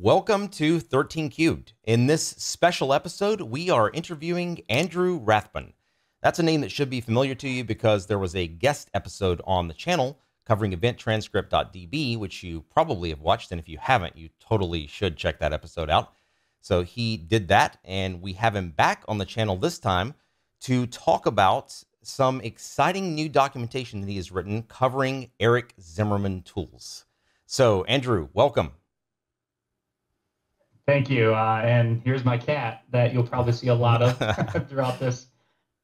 Welcome to 13 Cubed. In this special episode, we are interviewing Andrew Rathbun. That's a name that should be familiar to you because there was a guest episode on the channel covering eventtranscript.db, which you probably have watched, and if you haven't, you totally should check that episode out. So he did that, and we have him back on the channel this time to talk about some exciting new documentation that he has written covering Eric Zimmerman tools. So, Andrew, welcome. Thank you. And here's my cat that you'll probably see a lot of throughout this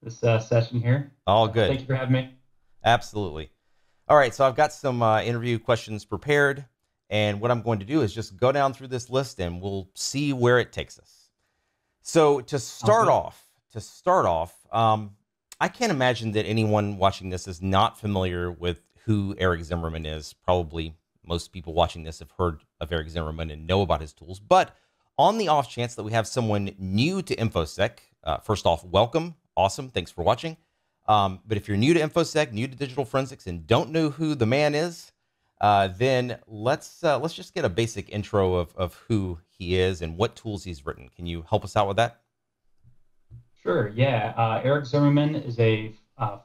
session here. All good. Thank you for having me. Absolutely. All right, so I've got some interview questions prepared, and what I'm going to do is just go down through this list and we'll see where it takes us. So to start off, I can't imagine that anyone watching this is not familiar with who Eric Zimmerman is. Probably most people watching this have heard of Eric Zimmerman and know about his tools, but on the off chance that we have someone new to InfoSec, first off, welcome. Awesome. Thanks for watching. But if you're new to InfoSec, new to digital forensics, and don't know who the man is, then let's just get a basic intro of who he is and what tools he's written. Can you help us out with that? Sure. Yeah. Eric Zimmerman is a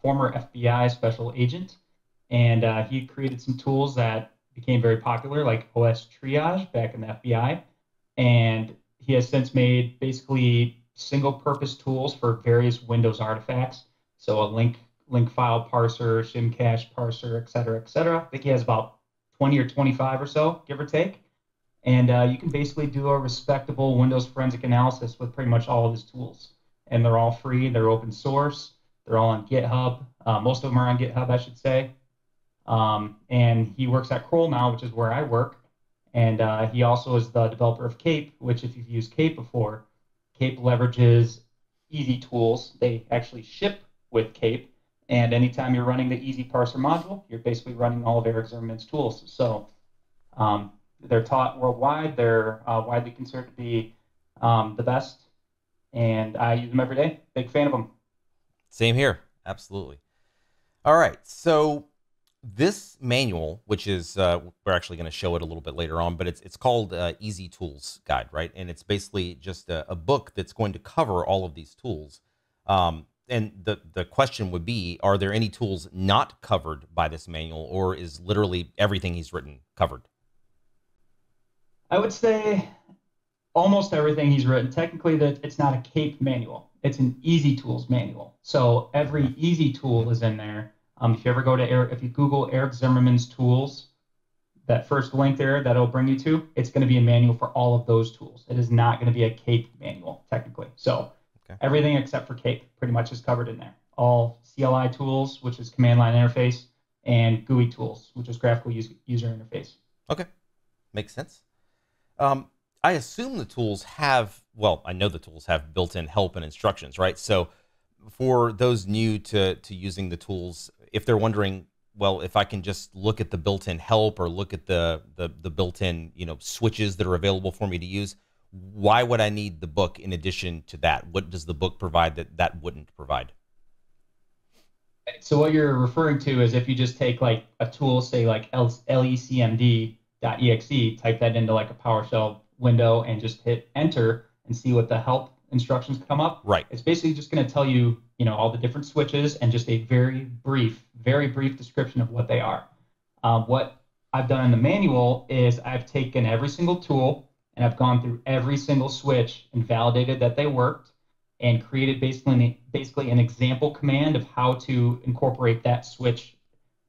former FBI special agent, and he created some tools that became very popular, like OS triage back in the FBI. And he has since made basically single-purpose tools for various Windows artifacts. So a link file parser, shim cache parser, et cetera, et cetera. I think he has about 20 or 25 or so, give or take. And you can basically do a respectable Windows forensic analysis with pretty much all of his tools. And they're all free, they're open source, they're all on GitHub. Most of them are on GitHub, I should say. And he works at Kroll now, which is where I work. And he also is the developer of Cape, which if you've used Cape before, Cape leverages easy tools. They actually ship with Cape. And anytime you're running the easy parser module, you're basically running all of Eric Zimmerman's tools. So they're taught worldwide. They're widely considered to be the best. And I use them every day. Big fan of them. Same here. Absolutely. All right. So this manual, which is, we're actually going to show it a little bit later on, but it's called Easy Tools Guide, right? And it's basically just a book that's going to cover all of these tools. And the question would be, are there any tools not covered by this manual, or is literally everything he's written covered? I would say almost everything he's written. Technically, that it's not a Cape manual. It's an Easy Tools manual. So every Easy tool is in there. If you ever go to if you Google Eric Zimmerman's tools, that first link there that it'll bring you to, it's going to be a manual for all of those tools. It is not going to be a Cape manual, technically. So everything except for Cape pretty much is covered in there. All CLI tools, which is command line interface, and GUI tools, which is graphical user interface. Okay, makes sense. I assume the tools have, well, I know the tools have built-in help and instructions, right? So for those new to using the tools, if they're wondering, well, if I can just look at the built-in help or look at the built-in, switches that are available for me to use, why would I need the book in addition to that? What does the book provide that wouldn't provide? So what you're referring to is if you just take like a tool, say like lecmd.exe, type that into like a PowerShell window and just hit enter and see what the help instructions come up. Right. It's basically just going to tell you, all the different switches and just a very brief description of what they are. What I've done in the manual is I've taken every single tool and I've gone through every single switch and validated that they worked and created basically an example command of how to incorporate that switch.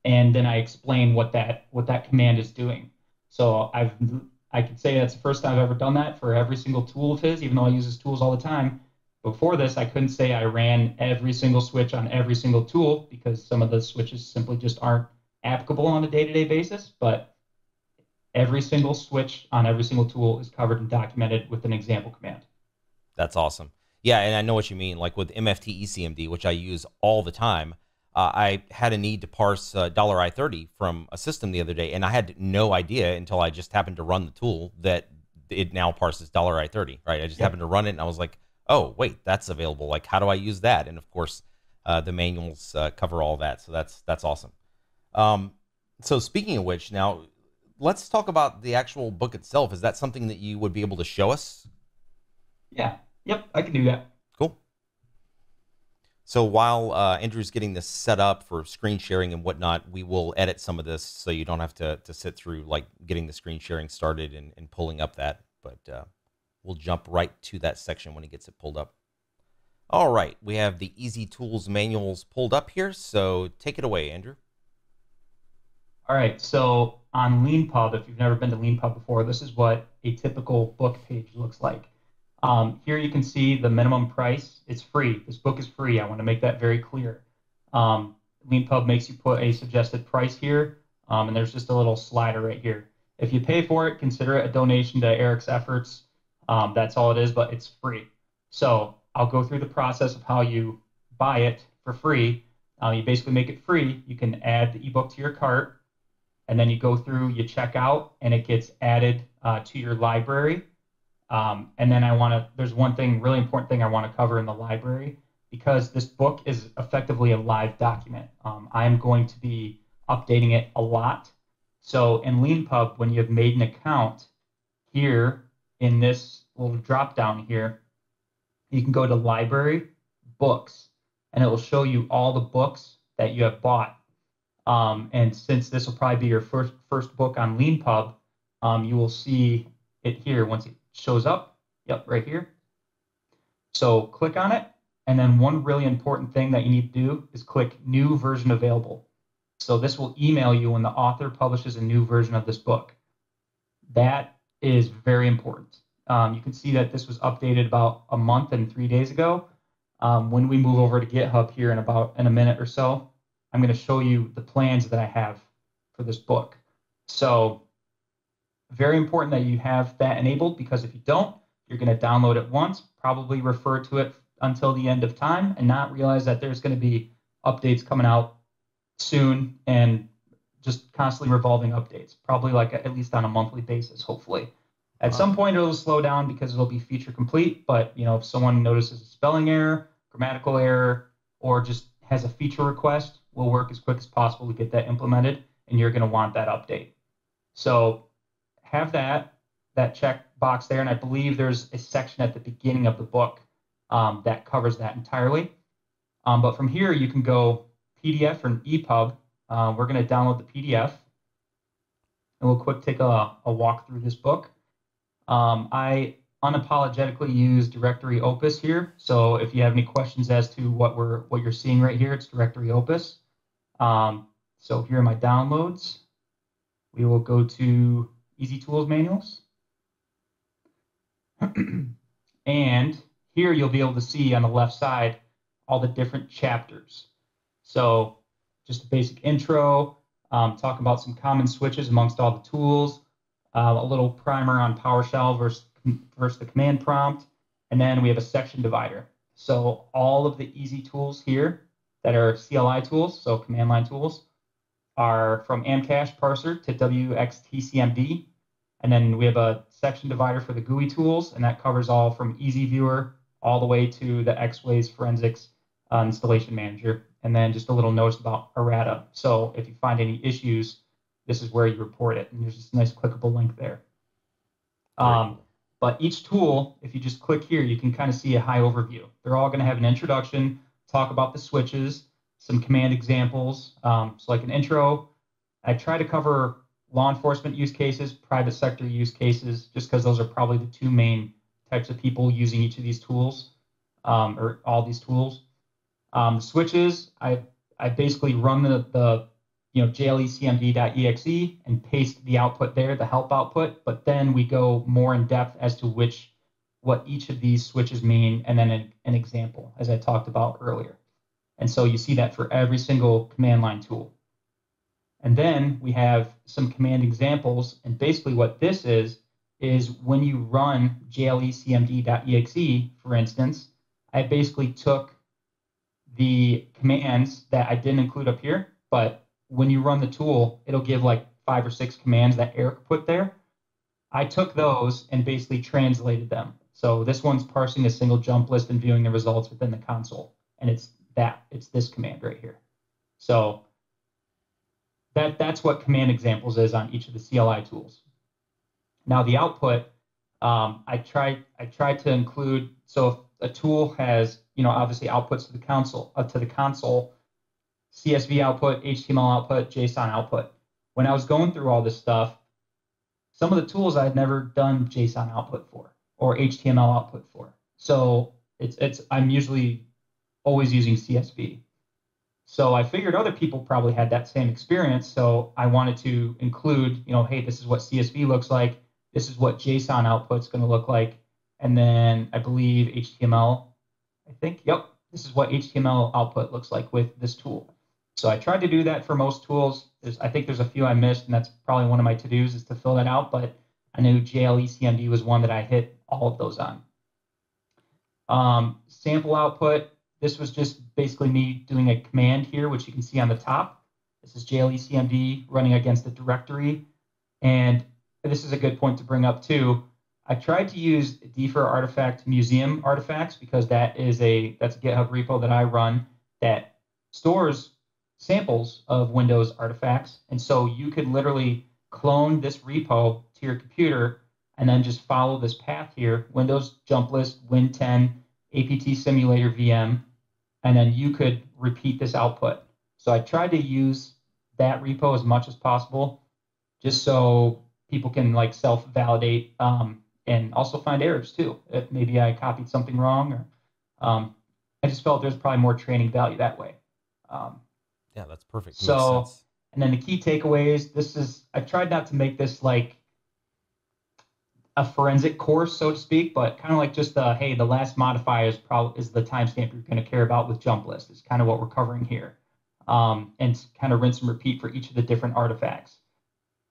And then I explain what that command is doing. So I could say that's the first time I've ever done that for every single tool of his, even though I use his tools all the time. Before this, I couldn't say I ran every single switch on every single tool because some of the switches simply just aren't applicable on a day-to-day basis, but every single switch on every single tool is covered and documented with an example command. That's awesome. Yeah, and I know what you mean. Like with MFT ECMD, which I use all the time, I had a need to parse $I30 from a system the other day, and I had no idea until I just happened to run the tool that it now parses $I30, right? I just happened to run it, and I was like, oh, wait, that's available. Like, how do I use that? And of course, the manuals cover all that. So that's awesome. So speaking of which, now let's talk about the actual book itself. Is that something that you would be able to show us? Yeah. Yep, I can do that. Cool. So while Andrew's getting this set up for screen sharing and whatnot, we will edit some of this so you don't have to sit through like getting the screen sharing started and pulling up that. But we'll jump right to that section when he gets it pulled up. All right, we have the Easy Tools manuals pulled up here, so take it away, Andrew. All right, so on LeanPub, if you've never been to LeanPub before, this is what a typical book page looks like. Here you can see the minimum price. It's free. This book is free. I want to make that very clear. LeanPub makes you put a suggested price here, and there's just a little slider right here. If you pay for it, consider it a donation to Eric's efforts. That's all it is, but it's free. So I'll go through the process of how you buy it for free. You basically make it free. You can add the ebook to your cart, and then you go through, you check out, and it gets added to your library. And then there's one thing, really important thing I want to cover in the library, because this book is effectively a live document. I'm going to be updating it a lot. So in LeanPub, when you have made an account, here in this little drop down here, you can go to Library, Books, and it will show you all the books that you have bought. And since this will probably be your first book on LeanPub, you will see it here once it shows up. Yep, right here. So click on it. And then one really important thing that you need to do is click New Version Available. So this will email you when the author publishes a new version of this book. That is very important. You can see that this was updated about a month and 3 days ago. When we move over to GitHub here in a minute or so, I'm going to show you the plans that I have for this book. So very important that you have that enabled, because if you don't, you're going to download it once, probably refer to it until the end of time, and not realize that there's going to be updates coming out soon and just constantly revolving updates, probably like at least on a monthly basis, hopefully. At some point, it'll slow down because it'll be feature complete, but if someone notices a spelling error, grammatical error, or just has a feature request, we'll work as quick as possible to get that implemented, and you're going to want that update. So have that check box there, and I believe there's a section at the beginning of the book that covers that entirely. But from here, you can go PDF or an EPUB. We're going to download the PDF, and we'll quick take a walk through this book. I unapologetically use Directory Opus here, so if you have any questions as to what you're seeing right here, it's Directory Opus. So here are my downloads. We will go to Easy Tools Manuals. And here you'll be able to see on the left side all the different chapters. So just a basic intro, talk about some common switches amongst all the tools, a little primer on PowerShell versus the command prompt, and then we have a section divider. So all of the easy tools here that are CLI tools, so command line tools, are from Amcache parser to WXTCMD. And then we have a section divider for the GUI tools, and that covers all from Easy Viewer all the way to the Xways Forensics Installation Manager. And then just a little notice about errata. So if you find any issues, this is where you report it. And there's just a nice clickable link there. But each tool, if you just click here, you can kind of see a high overview. They're all going to have an introduction, talk about the switches, some command examples. So like an intro, I try to cover law enforcement use cases, private sector use cases, just because those are probably the two main types of people using each of these tools, or all these tools. Switches, I basically run the jlecmd.exe and paste the output there, the help output, but then we go more in depth as to what each of these switches mean, and then an example, as I talked about earlier. And so you see that for every single command line tool. And then we have some command examples, and basically what this is when you run jlecmd.exe, for instance, I basically took the commands that I didn't include up here, but when you run the tool, it'll give like 5 or 6 commands that Eric put there. I took those and basically translated them. So this one's parsing a single jump list and viewing the results within the console. And it's this command right here. So that's what command examples is on each of the CLI tools. Now the output, I tried to include, so if a tool has, obviously outputs to the console, CSV output, HTML output, JSON output. When I was going through all this stuff, some of the tools I had never done JSON output for or HTML output for. So I'm usually always using CSV. So I figured other people probably had that same experience. So I wanted to include, hey, this is what CSV looks like. This is what JSON output's going to look like. And then I believe HTML, this is what HTML output looks like with this tool. So I tried to do that for most tools. I think there's a few I missed, and that's probably one of my to-dos is to fill that out. But I knew JLECMD was one that I hit all of those on. Sample output. This was just basically me doing a command here, which you can see on the top. This is JLECMD running against the directory. And this is a good point to bring up too. I tried to use DFIR artifact museum artifacts because that's a GitHub repo that I run that stores samples of Windows artifacts. And so you could literally clone this repo to your computer and then just follow this path here, Windows jump list, Win10, APT simulator VM, and then you could repeat this output. So I tried to use that repo as much as possible, just so people can like self-validate and also find errors too. If maybe I copied something wrong, or I just felt there's probably more training value that way. Yeah, that's perfect. So, makes sense. And then the key takeaways, I tried not to make this like a forensic course, so to speak, but kind of like just hey, the last modifier is the timestamp you're going to care about with jump list. Is kind of what we're covering here. And kind of rinse and repeat for each of the different artifacts.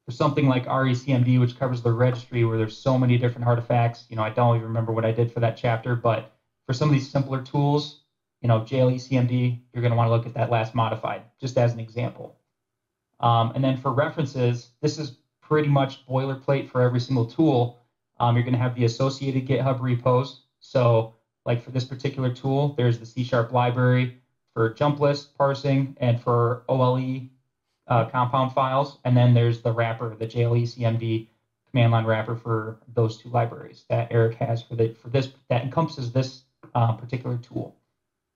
For something like RECMD, which covers the registry where there's so many different artifacts, I don't even remember what I did for that chapter, but for some of these simpler tools, JLECMD, you're going to want to look at that last modified, just as an example. And then for references, this is pretty much boilerplate for every single tool. You're going to have the associated GitHub repos. So like for this particular tool, there's the C# library for jump list parsing and for OLE compound files. And then there's the wrapper, the JLECMD command line wrapper for those two libraries that Eric has for this, that encompasses this particular tool.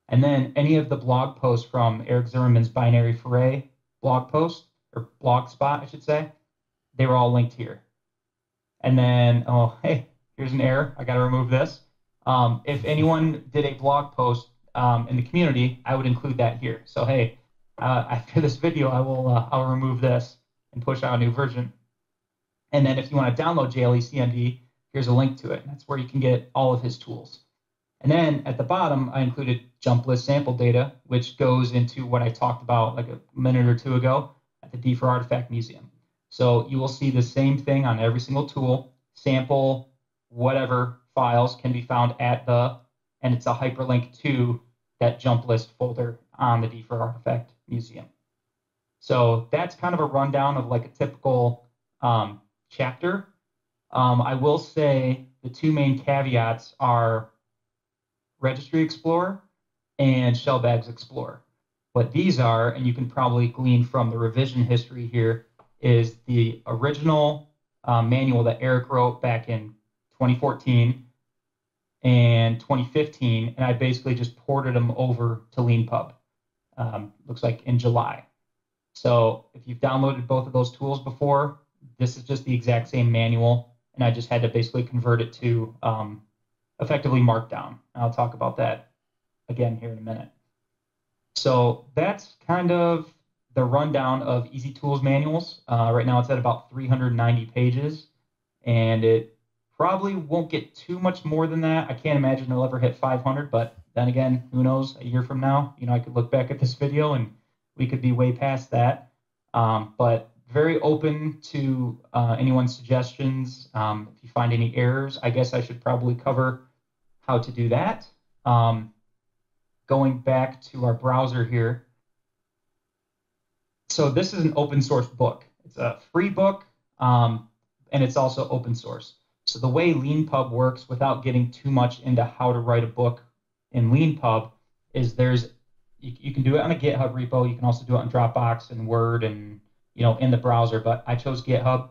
And then any of the blog posts from Eric Zimmerman's binary foray blog post, or blog spot, I should say, they were all linked here. And then, oh, hey, here's an error. I got to remove this. If anyone did a blog post in the community, I would include that here. So, hey, after this video, I'll remove this and push out a new version. And then if you want to download JLECMD, here's a link to it. That's where you can get all of his tools. And then at the bottom, I included jump list sample data, which goes into what I talked about like a minute or two ago at the DFIR Artifact Museum. So you will see the same thing on every single tool. Sample, whatever files can be found at and it's a hyperlink to that jump list folder on the DFIR Artifact Museum. So that's kind of a rundown of like a typical chapter. I will say the two main caveats are Registry Explorer and Shellbags Explorer. What these are, and you can probably glean from the revision history here, is the original manual that Eric wrote back in 2014 and 2015, and I basically just ported them over to LeanPub. Looks like in July. So if you've downloaded both of those tools before, this is just the exact same manual, and I just had to basically convert it to effectively Markdown. I'll talk about that again here in a minute. So that's kind of the rundown of Easy Tools manuals. Right now it's at about 390 pages, and it probably won't get too much more than that. I can't imagine it'll ever hit 500, but then again, who knows? A year from now, I could look back at this video and we could be way past that. But very open to anyone's suggestions. If you find any errors, I guess I should probably cover how to do that. Going back to our browser here. So this is an open source book. It's a free book, and it's also open source. So the way LeanPub works, without getting too much into how to write a book in LeanPub, is you can do it on a GitHub repo. You can also do it on Dropbox and Word and in the browser, but I chose GitHub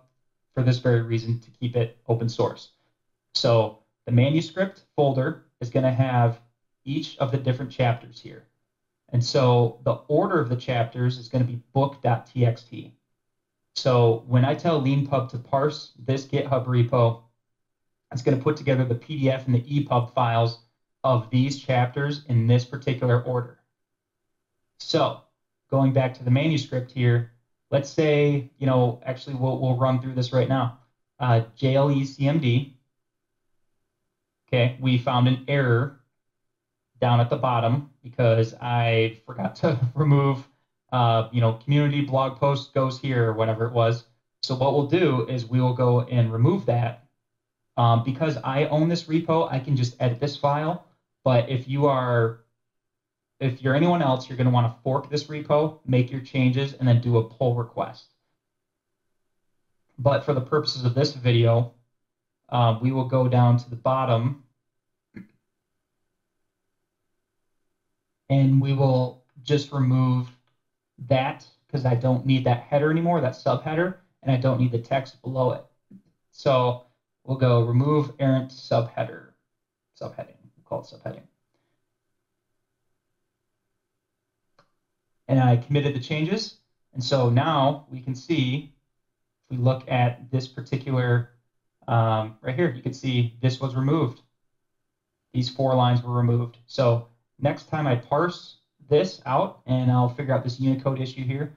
for this very reason, to keep it open source. So the manuscript folder is going to have each of the different chapters here. And so the order of the chapters is going to be book.txt. So when I tell LeanPub to parse this GitHub repo, it's going to put together the PDF and the EPUB files of these chapters in this particular order. So going back to the manuscript here, let's say, actually we'll run through this right now. JLECMD. Okay, we found an error down at the bottom because I forgot to remove, community blog post goes here or whatever it was. So what we'll do is we will go and remove that. Because I own this repo, I can just edit this file. But if you're anyone else, you're going to want to fork this repo, make your changes, and then do a pull request. But for the purposes of this video, we will go down to the bottom, and we will just remove that because I don't need that header anymore, that subheader, and I don't need the text below it. So we'll go remove errant subheading. We'll call it subheading. And I committed the changes. And so now we can see, if we look at this particular, right here, you can see this was removed. These 4 lines were removed. So next time I parse this out, and I'll figure out this Unicode issue here.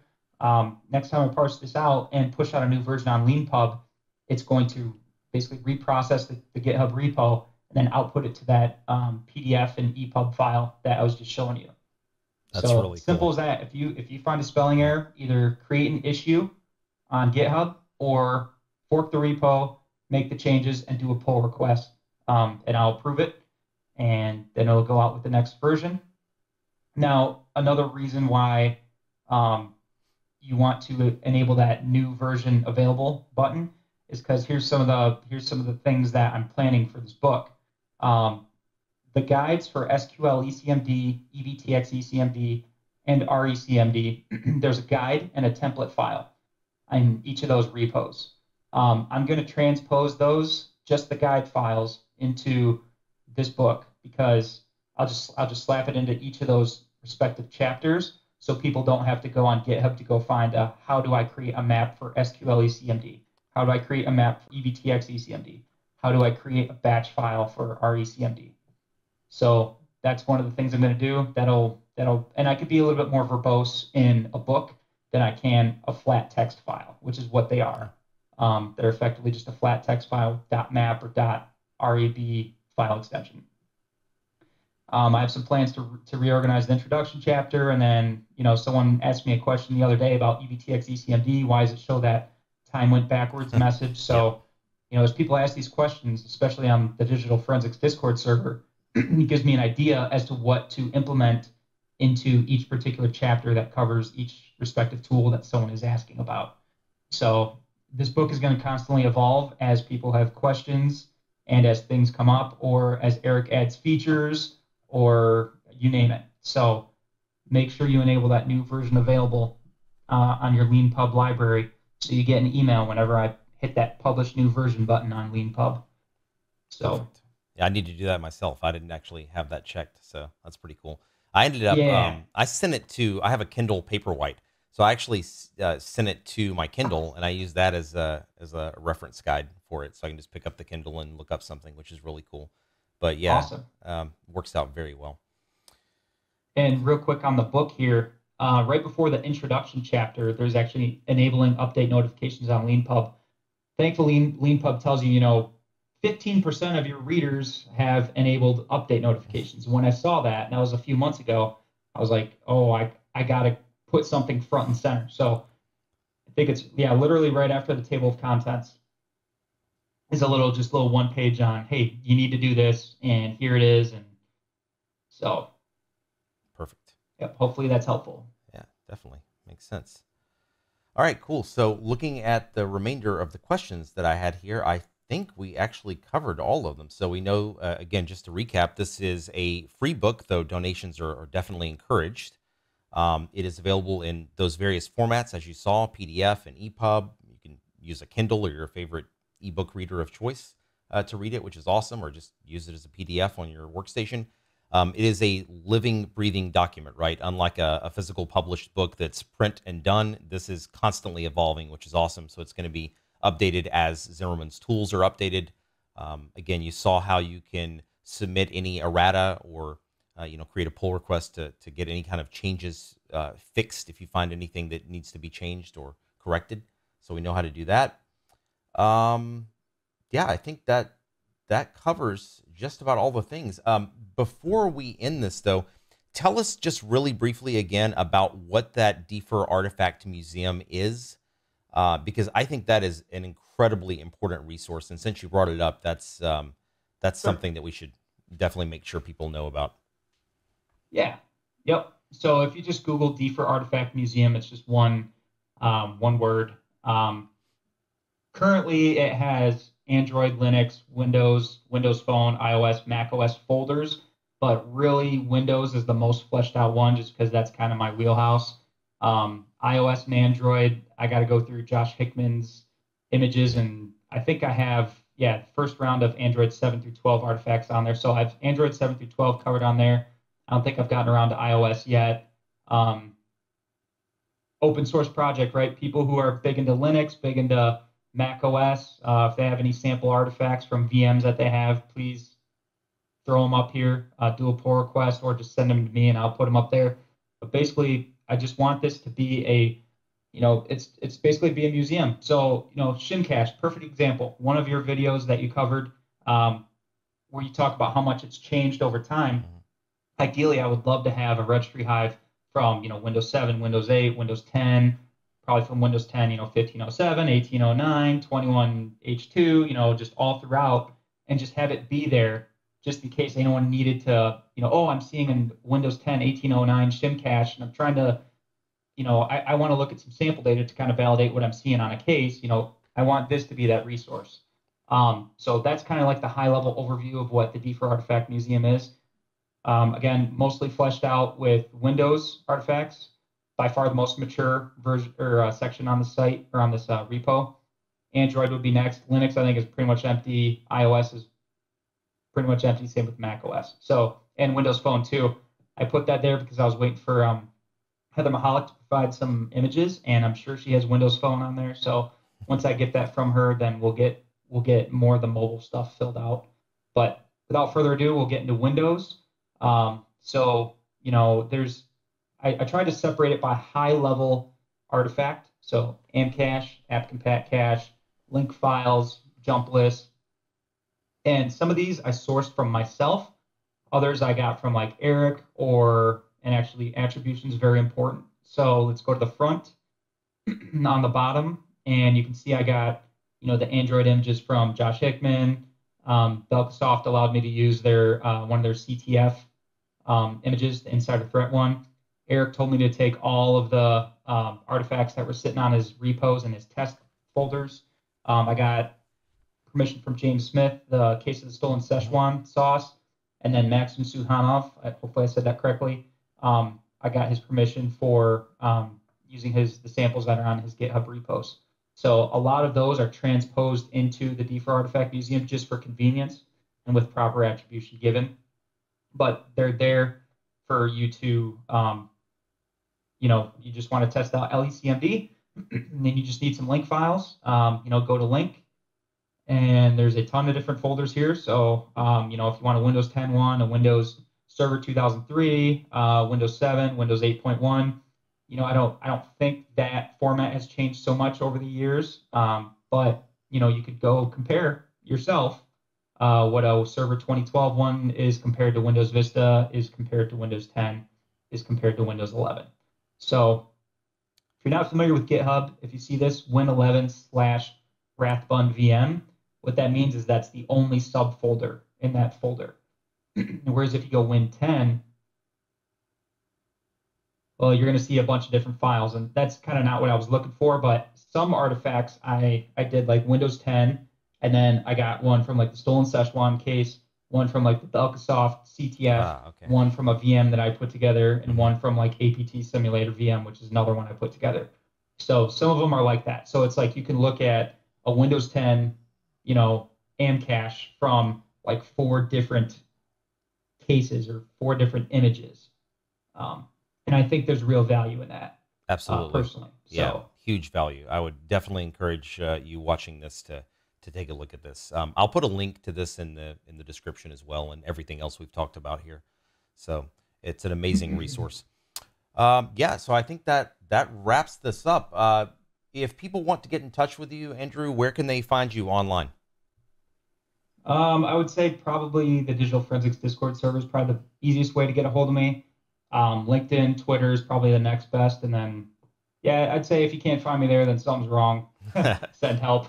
Next time I parse this out and push out a new version on LeanPub, it's going to basically reprocess the GitHub repo and then output it to that PDF and EPUB file that I was just showing you. That's so really simple cool. as that. If you find a spelling error, either create an issue on GitHub or fork the repo, make the changes, and do a pull request, and I'll approve it, and then it'll go out with the next version. Now, another reason why you want to enable that new version available button is because here's some of the things that I'm planning for this book. The guides for SQL ECMD, EVTX ECMD, and RECMD, there's a guide and a template file in each of those repos. I'm going to transpose those, just the guide files, into this book because I'll just slap it into each of those respective chapters so people don't have to go on GitHub to go find how do I create a map for SQL ECMD? How do I create a map for EVTX ECMD? How do I create a batch file for RECMD? So that's one of the things I'm going to do. And I could be a little bit more verbose in a book than I can a flat text file, which is what they are. They're effectively just a flat text file, .map or .reb file extension. I have some plans to reorganize the introduction chapter, and then someone asked me a question the other day about EVTX ECMD. Why does it show that time went backwards message? So as people ask these questions, especially on the Digital Forensics Discord server, it gives me an idea as to what to implement into each particular chapter that covers each respective tool that someone is asking about. So this book is going to constantly evolve as people have questions and as things come up, or as Eric adds features, or you name it. So make sure you enable that new version available on your LeanPub library so you get an email whenever I hit that publish new version button on LeanPub. So. Perfect. Yeah, I need to do that myself. I didn't actually have that checked, so that's pretty cool. I ended up, I sent it to, I have a Kindle Paperwhite, so I actually sent it to my Kindle, and I use that as a reference guide for it, so I can just pick up the Kindle and look up something, which is really cool. But yeah, awesome. Works out very well. And real quick on the book here, right before the introduction chapter, there's actually enabling update notifications on LeanPub. Thankfully, LeanPub tells you, 15% of your readers have enabled update notifications. When I saw that, and that was a few months ago, I was like, oh, I got to put something front and center. So I think it's, literally right after the table of contents is a little one page on, hey, you need to do this, and here it is. And so. Perfect. Yep, hopefully that's helpful. Yeah, definitely. Makes sense. All right, cool. So looking at the remainder of the questions that I had here, I think we actually covered all of them. So we know, again, just to recap, this is a free book, though donations are definitely encouraged. It is available in those various formats, as you saw, PDF and EPUB. You can use a Kindle or your favorite ebook reader of choice to read it, which is awesome, or just use it as a PDF on your workstation. It is a living, breathing document, right? Unlike a physical published book that's print and done, this is constantly evolving, which is awesome. So it's going to be updated as Zimmerman's tools are updated. Again, you saw how you can submit any errata or create a pull request to get any kind of changes fixed if you find anything that needs to be changed or corrected. So we know how to do that. Yeah, I think that covers just about all the things. Before we end this, though, tell us just really briefly again about what that DFIR Artifact Museum is, because I think that is an incredibly important resource. And since you brought it up, that's Sure. something that we should definitely make sure people know about. Yeah. Yep. So if you just Google DFIR Artifact Museum, it's just one word. Currently, it has Android, Linux, Windows, Windows Phone, iOS, Mac OS folders, but really Windows is the most fleshed out one just because that's kind of my wheelhouse. iOS and Android, I got to go through Josh Hickman's images, and I think I have, the first round of Android 7 through 12 artifacts on there. So I've Android 7 through 12 covered on there. I don't think I've gotten around to iOS yet. Open source project, right? People who are big into Linux, big into Mac OS, if they have any sample artifacts from VMs that they have, please throw them up here, do a pull request, or just send them to me and I'll put them up there. But basically, I just want this to be it's basically be a museum. So, Shimcache, perfect example. One of your videos that you covered where you talk about how much it's changed over time. Ideally, I would love to have a registry hive from, Windows 7, Windows 8, Windows 10, probably from Windows 10, 1507, 1809, 21H2, just all throughout, and just have it be there just in case anyone needed to, I'm seeing in Windows 10, 1809 Shimcache, and I'm trying to, I want to look at some sample data to kind of validate what I'm seeing on a case. I want this to be that resource. So that's kind of like the high level overview of what the DFIR Artifact Museum is. Again, mostly fleshed out with Windows artifacts, by far the most mature version or section on the site or on this repo. Android would be next. Linux, I think, is pretty much empty. iOS is pretty much empty. Same with Mac OS. So, and Windows Phone too. I put that there because I was waiting for Heather Mahalik to provide some images, and I'm sure she has Windows Phone on there. So once I get that from her, then we'll get more of the mobile stuff filled out. But without further ado, we'll get into Windows. I tried to separate it by high level artifact. So Amcache, AppCompat cache, link files, jump lists. And some of these I sourced from myself. Others I got from like Eric and actually attribution is very important. So let's go to the front on the bottom. And you can see I got, the Android images from Josh Hickman. Belkasoft allowed me to use their one of their CTF images, the insider threat one. Eric told me to take all of the artifacts that were sitting on his repos and his test folders. I got permission from James Smith, the case of the stolen Szechuan sauce, and then Maxim Suhanov. Hopefully I said that correctly. I got his permission for using the samples that are on his GitHub repos. So a lot of those are transposed into the DFIR Artifact Museum just for convenience and with proper attribution given. But they're there for you to, you just want to test out LECMD, and then you just need some link files. Go to link, and there's a ton of different folders here. So, if you want a Windows 10 one, a Windows Server 2003, Windows 7, Windows 8.1, I don't think that format has changed so much over the years. But you could go compare yourself. What a Server 2012 one is compared to Windows Vista, is compared to Windows 10, is compared to Windows 11. So if you're not familiar with GitHub, if you see this Win11/Rathbun VM, what that means is that's the only subfolder in that folder. Whereas if you go Win10, well, you're going to see a bunch of different files, and that's kind of not what I was looking for. But some artifacts I did like Windows 10, and then I got one from like the stolen Szechuan case, one from like the Belkasoft CTF, Ah, okay. one from a VM that I put together, and Hmm. one from like APT Simulator VM, which is another one I put together. So some of them are like that. So it's like you can look at a Windows 10, you know, Amcache from like 4 different cases or 4 different images. Um, and I think there's real value in that, Absolutely. personally. Yeah, So huge value. I would definitely encourage you watching this to take a look at this. I'll put a link to this in the description as well, and everything else we've talked about here. So it's an amazing resource. Yeah, so I think that wraps this up. If people want to get in touch with you, Andrew, where can they find you online? I would say probably the Digital Forensics Discord server is probably the easiest way to get a hold of me. LinkedIn, Twitter is probably the next best. And then, yeah, I'd say if you can't find me there, then something's wrong. Send help.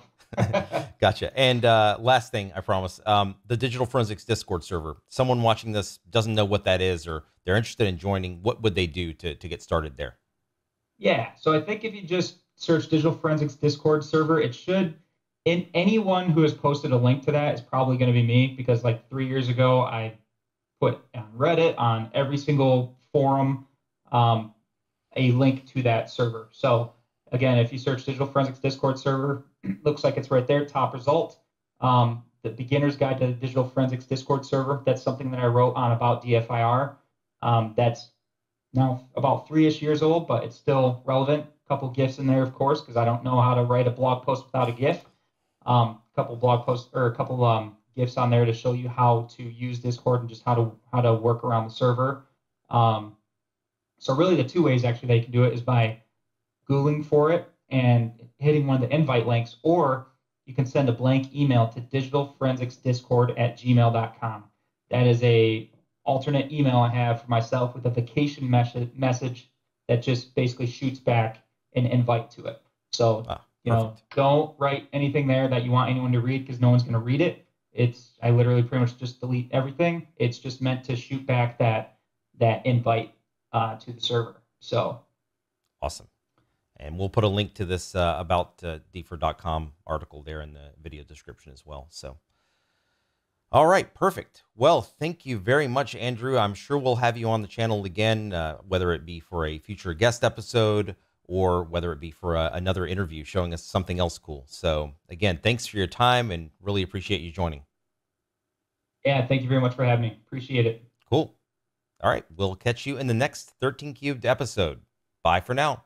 Gotcha. And last thing, I promise, the Digital Forensics Discord server. Someone watching this doesn't know what that is, or they're interested in joining. What would they do to get started there? Yeah, so I think if you just search Digital Forensics Discord server, it should, in anyone who has posted a link to that is probably going to be me because like 3 years ago, I put on Reddit, on every single forum, um, a link to that server. So again, if you search Digital Forensics Discord server, looks like it's right there, top result. The beginner's guide to the Digital Forensics Discord server. That's something that I wrote on about DFIR. That's now about 3-ish years old, but it's still relevant. A couple GIFs in there, of course, because I don't know how to write a blog post without a GIF. A couple blog posts or a couple GIFs on there to show you how to use Discord and just how to work around the server. Um, so really, the 2 ways actually they can do it is by Googling for it and hitting one of the invite links, or you can send a blank email to digitalforensicsdiscord@gmail.com. That is a alternate email I have for myself with a vacation message that just basically shoots back an invite to it. So, Ah, perfect. don't write anything there that you want anyone to read because no one's going to read it. I literally pretty much just delete everything. It's just meant to shoot back that invite to the server. So Awesome. And we'll put a link to this about dfir.com article there in the video description as well. So, all right, perfect. Well, thank you very much, Andrew. I'm sure we'll have you on the channel again, whether it be for a future guest episode or whether it be for another interview showing us something else cool. So, again, thanks for your time and really appreciate you joining. yeah, thank you very much for having me. Appreciate it. Cool. All right, we'll catch you in the next 13 Cubed episode. Bye for now.